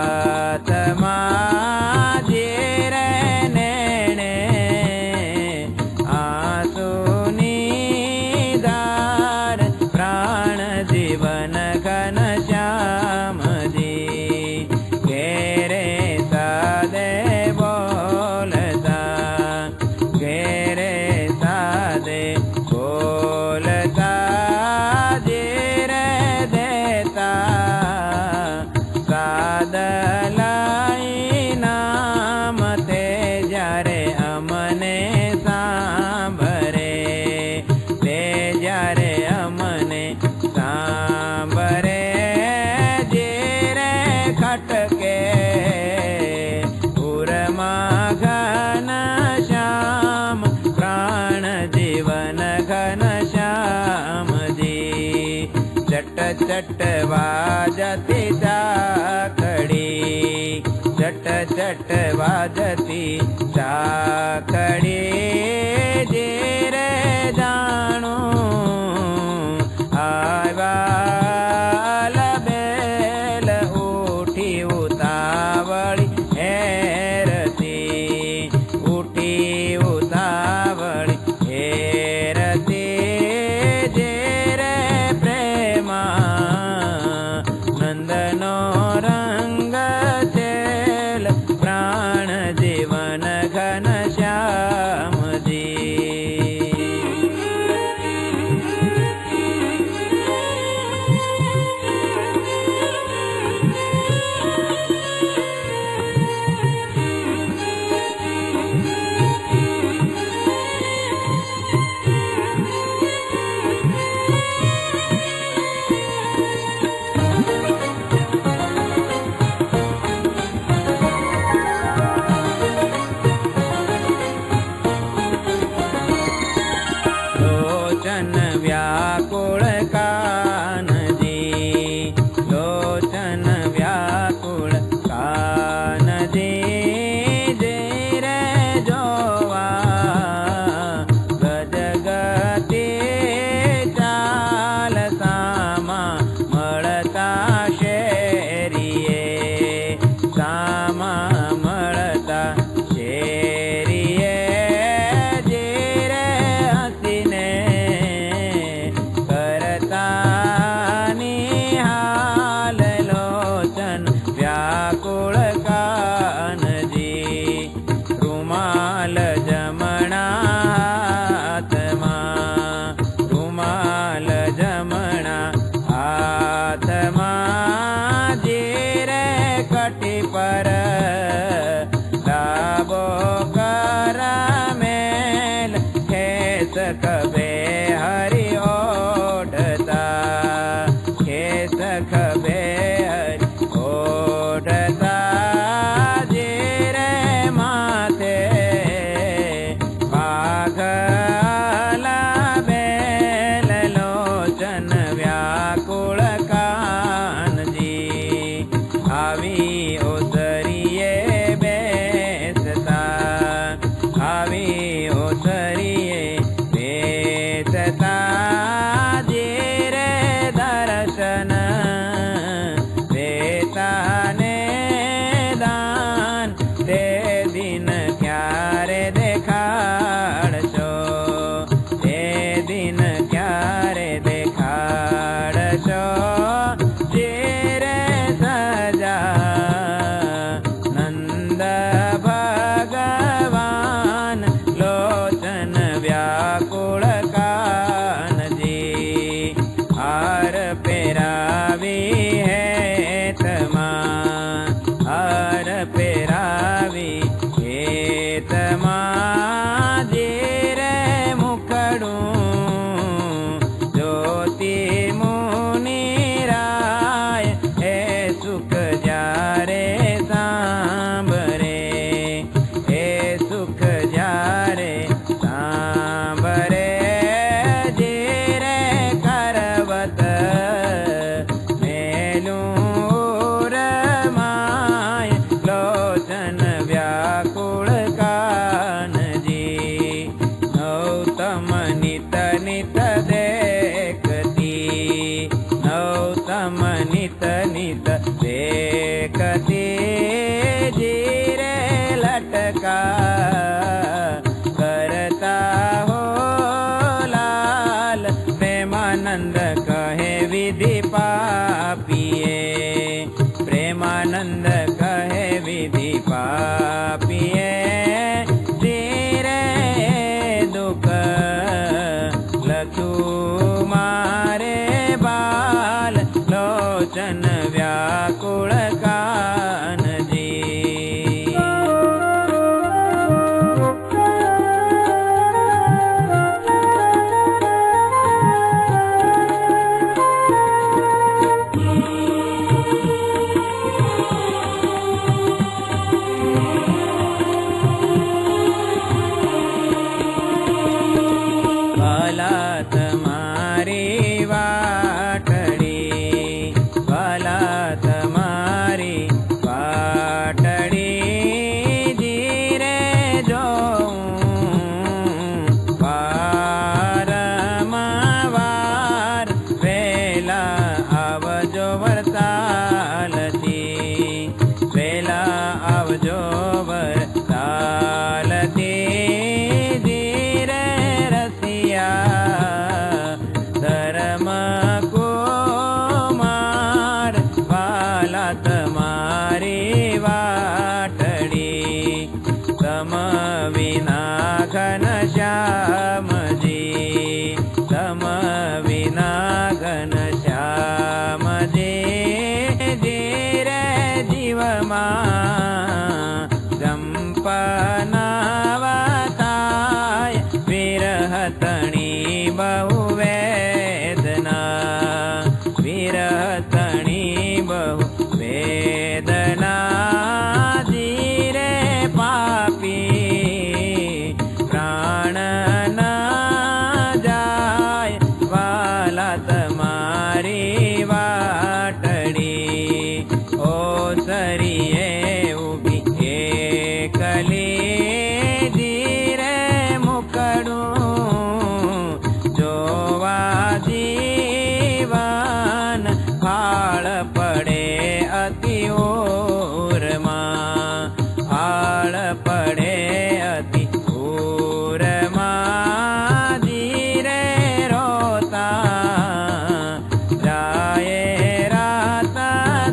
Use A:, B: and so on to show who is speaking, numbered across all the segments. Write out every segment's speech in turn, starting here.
A: आत्मा जीरे नेणे आंसुनी धार प्राण जीवन घन श्याम जी घेरे सादे बोलता घेरे सादे बोलता जीरे देता सादलाई नाम ते जारे अमने सांभरे ते जारे अमने सांभरे जीरे खटके उरमा घन श्याम प्राण जीवन घन श्याम जी चट चट वाजती चाकड़ी चट चट वाजती चाकड़ी जीरे जाणू आवाल बेल उठी उतावली हेरती उठी उतावली हेरती जीरे प्रेमा नंदनो रंग चेल प्राण जीवन घन श्याम जी लोचन व्याकुल कानजी लोचन व्याकुल कानजी जीरे जोवा गजगती चाल सामा मळता शेरिये सामा मळता शेरिये जीरे हसीने करता निहाल लोचन व्याकुल कानजी रुमाल जमणा हाथमा रुमाल जमणा हाथमा जीरे कटी पर लाबो करमेल खेस कबे हरि ओढ़ता खेस कबे हरि ओढ़ता जीरे माथे पागला बेल लोचन व्याकुल कानजी आवी ओसरी માં જંપનાવતાય વિરહતણી બહુ વેદના વિરહતણી બહુ વેદના જીરે પાપી પ્રાણ ના જાય વાલા તમારી વાટડી ઓ સરીએ ઉભી એકલી જીરે મુકડું જોવા જીવન ફાળ પડે અતિ ઓરમાં ફાળ પડે અતિ ઓરમાં જીરે રોતા જાય રાત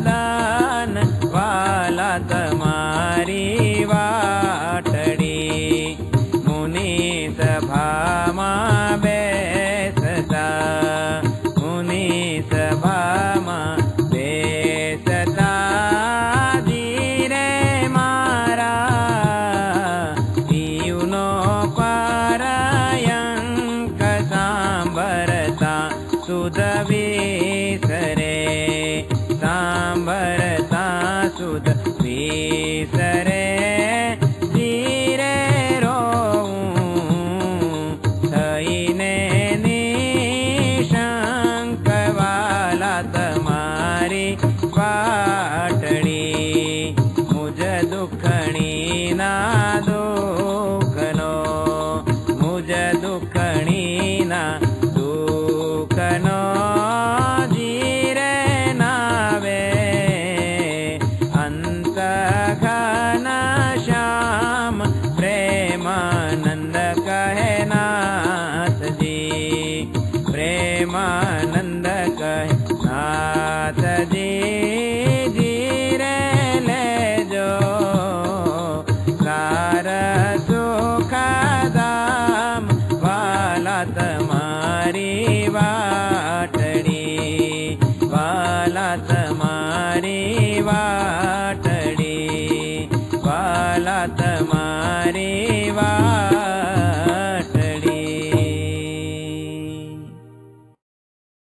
A: દાન વાલા તમારી વાટડી મુનિ સભામાં બેસતા મુનિ સભામાં બેસતા ધીરે મારા જીવનો પારયંક સાંભળતા સુધ વિસરે સાંભળતા સુધ વિસરે ધીરે રોઉં થઈને નિશંક વાલા તમારી વાટડી મુજ દુખણી ના દુઃખનો મુજ દુખણી ના દુઃખનો જીરે નાવે અંત ઘન શ્યામ પ્રેમાનંદ કહે નાથજી પ્રેમાનંદ કહે નાથજી